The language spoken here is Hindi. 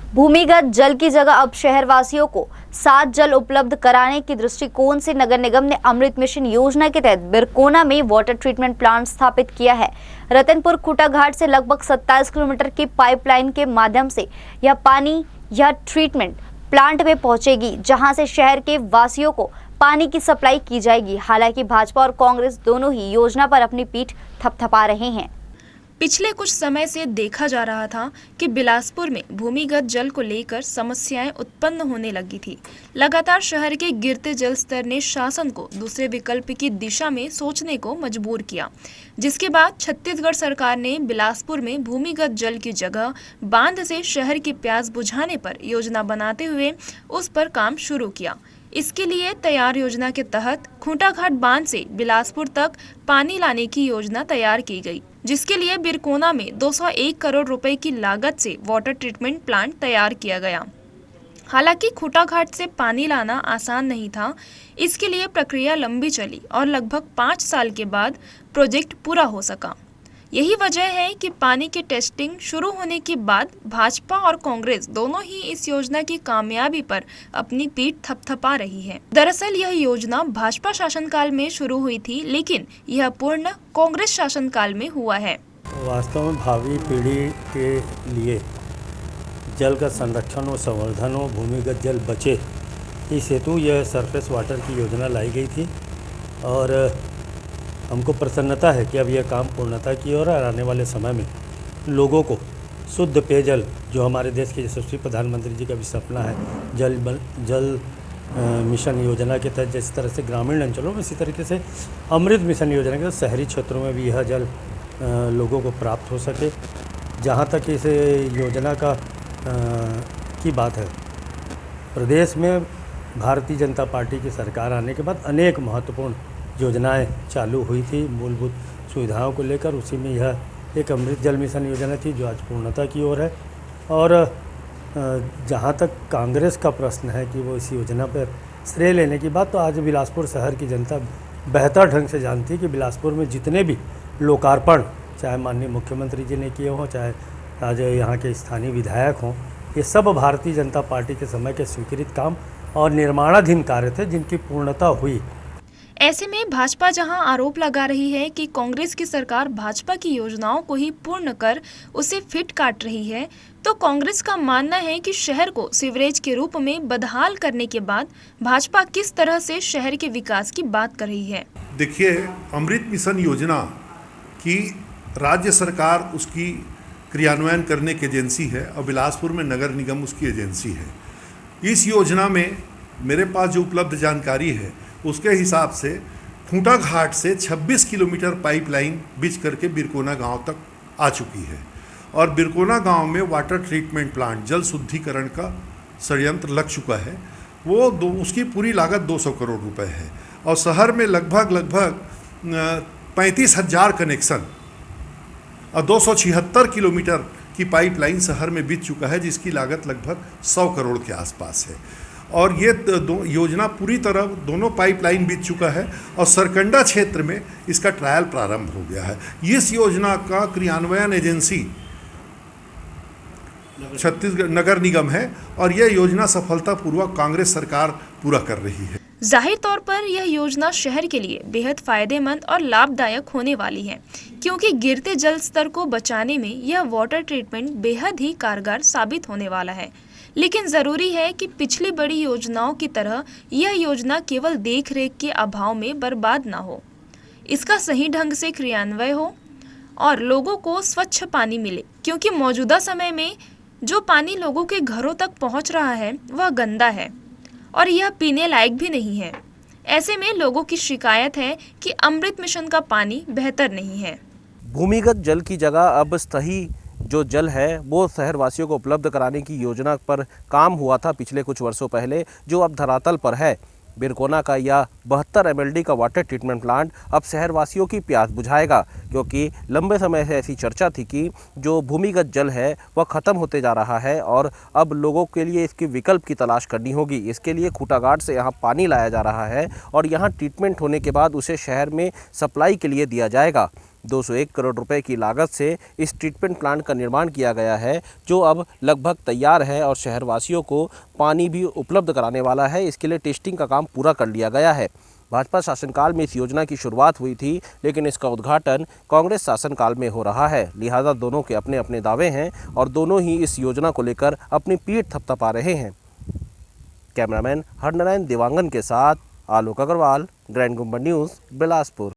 भूमिगत जल की जगह अब शहरवासियों को साफ जल उपलब्ध कराने की दृष्टिकोण से नगर निगम ने अमृत मिशन योजना के तहत बिरकोना में वाटर ट्रीटमेंट प्लांट स्थापित किया है। रतनपुर खूटा घाट से लगभग 27 किलोमीटर की पाइपलाइन के माध्यम से यह पानी या ट्रीटमेंट प्लांट में पहुंचेगी, जहां से शहर के वासियों को पानी की सप्लाई की जाएगी। हालांकि भाजपा और कांग्रेस दोनों ही योजना पर अपनी पीठ थपथपा रहे हैं। पिछले कुछ समय से देखा जा रहा था कि बिलासपुर में भूमिगत जल को लेकर समस्याएं उत्पन्न होने लगी थी। लगातार शहर के गिरते जल स्तर ने शासन को दूसरे विकल्प की दिशा में सोचने को मजबूर किया, जिसके बाद छत्तीसगढ़ सरकार ने बिलासपुर में भूमिगत जल की जगह बांध से शहर की प्यास बुझाने पर योजना बनाते हुए उस पर काम शुरू किया। इसके लिए तैयार योजना के तहत खूटा घाट बांध से बिलासपुर तक पानी लाने की योजना तैयार की गई, जिसके लिए बिरकोना में 201 करोड़ रुपए की लागत से वाटर ट्रीटमेंट प्लांट तैयार किया गया। हालांकि खूटा घाट से पानी लाना आसान नहीं था। इसके लिए प्रक्रिया लंबी चली और लगभग 5 साल के बाद प्रोजेक्ट पूरा हो सका। यही वजह है कि पानी की टेस्टिंग शुरू होने के बाद भाजपा और कांग्रेस दोनों ही इस योजना की कामयाबी पर अपनी पीठ थपथपा रही है। दरअसल यह योजना भाजपा शासनकाल में शुरू हुई थी, लेकिन यह पूर्ण कांग्रेस शासनकाल में हुआ है। वास्तव में भावी पीढ़ी के लिए जल का संरक्षण और संवर्धन हो, भूमिगत जल बचे, इस हेतु यह सरफेस वाटर की योजना लाई गई थी और हमको प्रसन्नता है कि अब यह काम पूर्णता की ओर और आने वाले समय में लोगों को शुद्ध पेयजल, जो हमारे देश के यशस्वी प्रधानमंत्री जी का भी सपना है, जल मिशन योजना के तहत जिस तरह से ग्रामीण अंचलों में, इसी तरीके से अमृत मिशन योजना के तहत शहरी क्षेत्रों में भी यह जल लोगों को प्राप्त हो सके। जहाँ तक इस योजना की बात है, प्रदेश में भारतीय जनता पार्टी की सरकार आने के बाद अनेक महत्वपूर्ण योजनाएं चालू हुई थी मूलभूत सुविधाओं को लेकर। उसी में यह एक अमृत जल मिशन योजना थी जो आज पूर्णता की ओर है। और जहां तक कांग्रेस का प्रश्न है कि वो इस योजना पर श्रेय लेने की बात, तो आज बिलासपुर शहर की जनता बेहतर ढंग से जानती है कि बिलासपुर में जितने भी लोकार्पण चाहे माननीय मुख्यमंत्री जी ने किए हों, चाहे आज यहाँ के स्थानीय विधायक हों, ये सब भारतीय जनता पार्टी के समय के स्वीकृत काम और निर्माणाधीन कार्य थे जिनकी पूर्णता हुई। ऐसे में भाजपा जहां आरोप लगा रही है कि कांग्रेस की सरकार भाजपा की योजनाओं को ही पूर्ण कर उसे फिट काट रही है, तो कांग्रेस का मानना है कि शहर को सीवरेज के रूप में बदहाल करने के बाद भाजपा किस तरह से शहर के विकास की बात कर रही है। देखिए, अमृत मिशन योजना की राज्य सरकार उसकी क्रियान्वयन करने की एजेंसी है और बिलासपुर में नगर निगम उसकी एजेंसी है। इस योजना में मेरे पास जो उपलब्ध जानकारी है उसके हिसाब से खूटा घाट से 26 किलोमीटर पाइपलाइन बिछ करके बिरकोना गांव तक आ चुकी है और बिरकोना गांव में वाटर ट्रीटमेंट प्लांट, जल शुद्धिकरण का षड्यंत्र लग चुका है। उसकी पूरी लागत 200 करोड़ रुपए है और शहर में लगभग 35,000 कनेक्शन और 276 किलोमीटर की पाइपलाइन शहर में बिछ चुका है, जिसकी लागत लगभग 100 करोड़ के आसपास है। और ये योजना पूरी तरह दोनों पाइपलाइन बीत चुका है और सरकंडा क्षेत्र में इसका ट्रायल प्रारंभ हो गया है। इस योजना का क्रियान्वयन एजेंसी छत्तीसगढ़ नगर निगम है और यह योजना सफलतापूर्वक कांग्रेस सरकार पूरा कर रही है। जाहिर तौर पर यह योजना शहर के लिए बेहद फायदेमंद और लाभदायक होने वाली है, क्योंकि गिरते जल स्तर को बचाने में यह वाटर ट्रीटमेंट बेहद ही कारगर साबित होने वाला है। लेकिन जरूरी है कि पिछली बड़ी योजनाओं की तरह यह योजना केवल देखरेख के अभाव में बर्बाद ना हो। इसका सही ढंग से क्रियान्वयन हो और लोगों को स्वच्छ पानी मिले, क्योंकि मौजूदा समय में जो पानी लोगों के घरों तक पहुंच रहा है वह गंदा है और यह पीने लायक भी नहीं है। ऐसे में लोगों की शिकायत है कि अमृत मिशन का पानी बेहतर नहीं है। भूमिगत जल की जगह अब सही जो जल है वो शहरवासियों को उपलब्ध कराने की योजना पर काम हुआ था पिछले कुछ वर्षों पहले, जो अब धरातल पर है। बिरकोना का यह 72 MLD का वाटर ट्रीटमेंट प्लांट अब शहरवासियों की प्यास बुझाएगा, क्योंकि लंबे समय से ऐसी चर्चा थी कि जो भूमिगत जल है वह ख़त्म होते जा रहा है और अब लोगों के लिए इसके विकल्प की तलाश करनी होगी। इसके लिए खूटा घाट से यहाँ पानी लाया जा रहा है और यहाँ ट्रीटमेंट होने के बाद उसे शहर में सप्लाई के लिए दिया जाएगा। 201 करोड़ रुपए की लागत से इस ट्रीटमेंट प्लांट का निर्माण किया गया है, जो अब लगभग तैयार है और शहरवासियों को पानी भी उपलब्ध कराने वाला है। इसके लिए टेस्टिंग का काम पूरा कर लिया गया है। भाजपा शासनकाल में इस योजना की शुरुआत हुई थी, लेकिन इसका उद्घाटन कांग्रेस शासनकाल में हो रहा है। लिहाजा दोनों के अपने अपने दावे हैं और दोनों ही इस योजना को लेकर अपनी पीठ थपथपा रहे हैं। कैमरामैन हरनारायण देवांगन के साथ आलोक अग्रवाल, ग्रैंड गुम्बद न्यूज़, बिलासपुर।